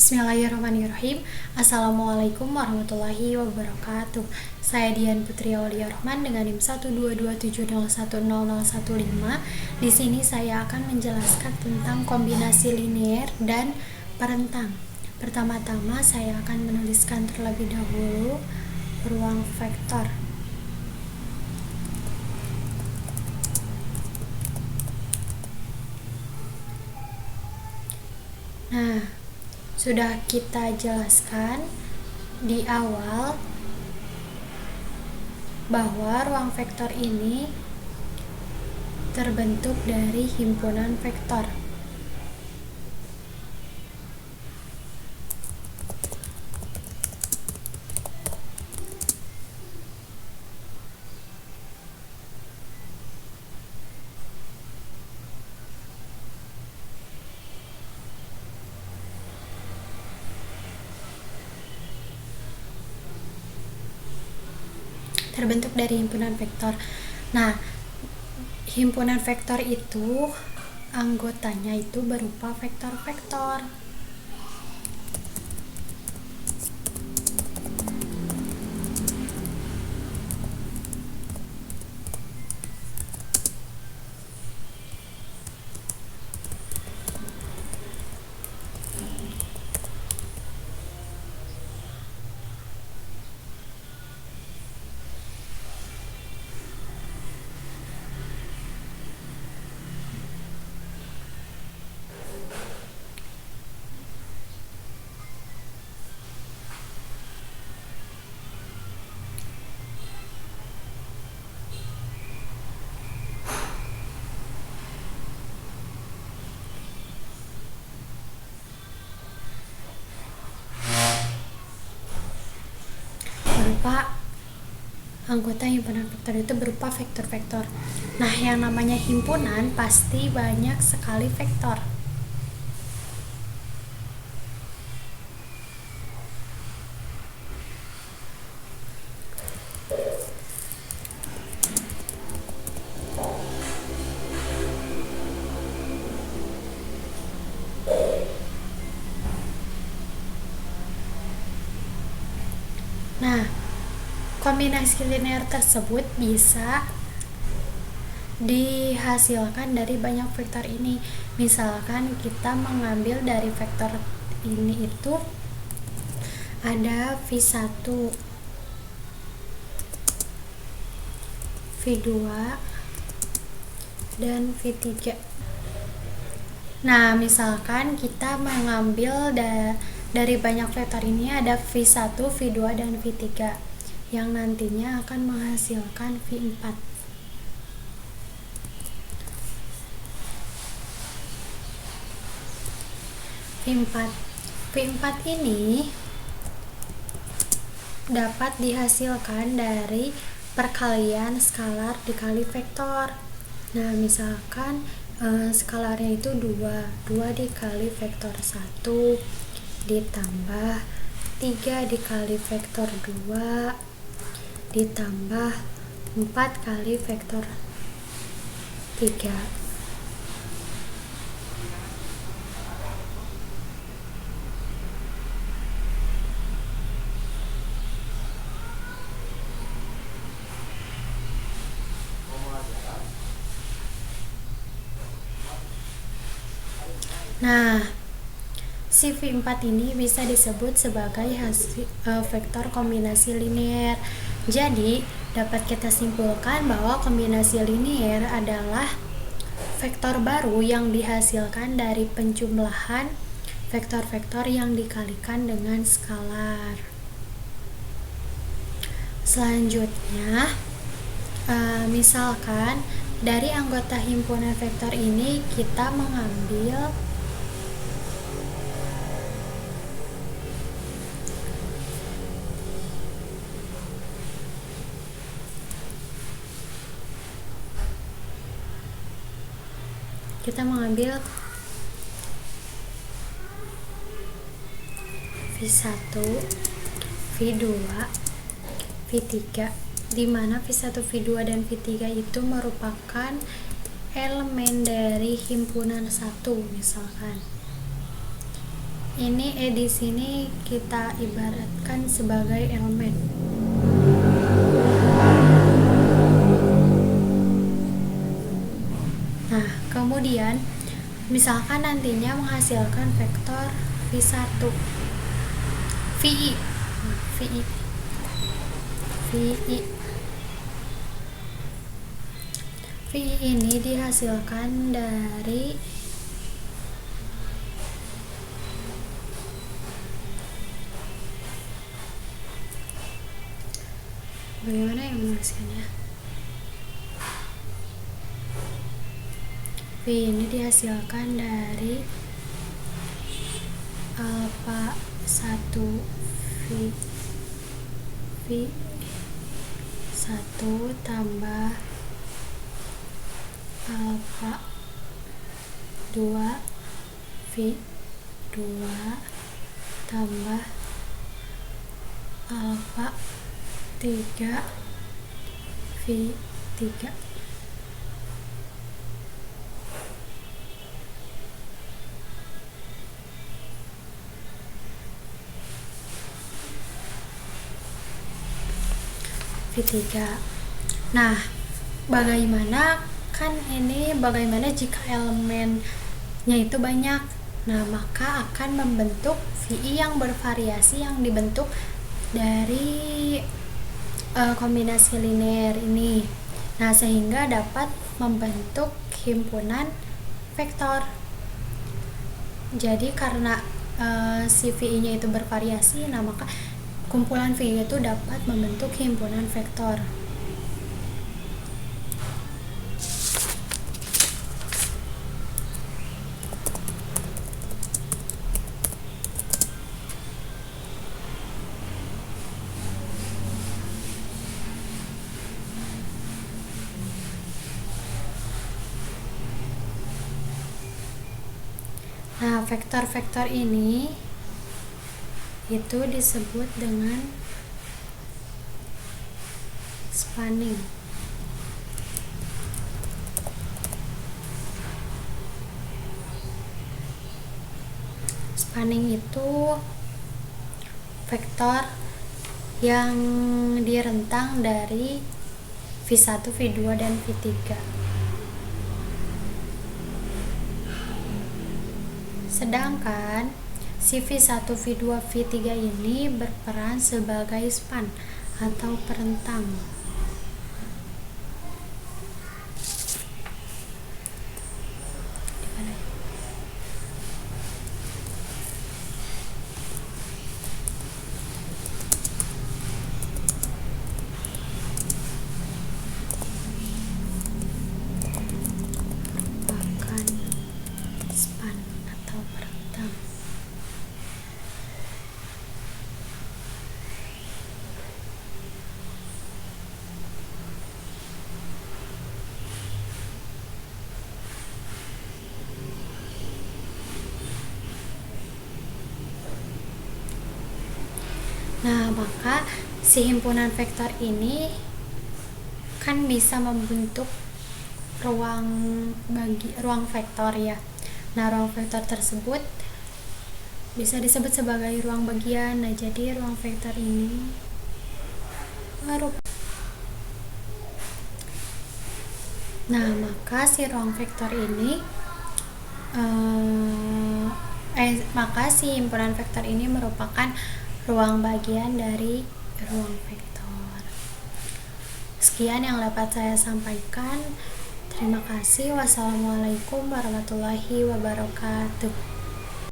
Bismillahirrahmanirrahim. Assalamualaikum warahmatullahi wabarakatuh. Saya Dian Putri Aulia Rahman dengan NIM 12270101015. Di sini saya akan menjelaskan tentang kombinasi linier dan perentang. Pertama-tama saya akan menuliskan terlebih dahulu ruang vektor. Nah, sudah kita jelaskan di awal bahwa ruang vektor ini terbentuk dari himpunan vektor. Terbentuk dari himpunan vektor. Nah, himpunan vektor itu anggotanya itu berupa vektor-vektor. Anggota himpunan vektor itu berupa vektor-vektor. Nah, yang namanya himpunan pasti banyak sekali vektor. Nah, kombinasi linear tersebut bisa dihasilkan dari banyak vektor ini. Misalkan kita mengambil dari vektor ini itu ada V1, V2, dan V3. Nah, misalkan kita mengambil dari banyak vektor ini ada V1, V2, dan V3 yang nantinya akan menghasilkan V4. V4 ini dapat dihasilkan dari perkalian skalar dikali vektor. Nah, misalkan skalarnya itu 2 dikali vektor 1 ditambah 3 dikali vektor 2 ditambah 4 kali vektor 3. Nah, si V4 ini bisa disebut sebagai vektor kombinasi linear. Jadi, dapat kita simpulkan bahwa kombinasi linear adalah vektor baru yang dihasilkan dari penjumlahan vektor-vektor yang dikalikan dengan skalar. Selanjutnya, misalkan dari anggota himpunan vektor ini kita mengambil V1, V2, V3, di mana V1, V2, dan V3 itu merupakan elemen dari himpunan 1. Misalkan Ini di sini kita ibaratkan sebagai elemen. Nah, kemudian misalkan nantinya menghasilkan vektor V1 VI VI VI VI ini dihasilkan dari bagaimana yang menuliskannya? V ini dihasilkan dari alpha 1 V 1 tambah alpha 2 V 2 tambah alpha 3 V 3. V3. Nah, bagaimana jika elemennya itu banyak? Nah, maka akan membentuk VI yang bervariasi yang dibentuk dari kombinasi linear ini. Nah, sehingga dapat membentuk himpunan vektor. Jadi karena si VI-nya itu bervariasi, nah maka kumpulan VI itu dapat membentuk himpunan vektor. Nah, vektor-vektor ini itu disebut dengan spanning. Spanning itu vektor yang direntang dari V1, V2, dan V3. Sedangkan si V1, V2, V3 ini berperan sebagai span atau perentang. Merupakan span atau perentang. Nah, maka si himpunan vektor ini kan bisa membentuk ruang vektor ya. Nah, ruang vektor tersebut bisa disebut sebagai ruang bagian. Nah, jadi ruang vektor ini maka si ruang vektor ini maka si himpunan vektor ini merupakan ruang bagian dari ruang vektor. Sekian yang dapat saya sampaikan. Terima kasih. Wassalamualaikum warahmatullahi wabarakatuh.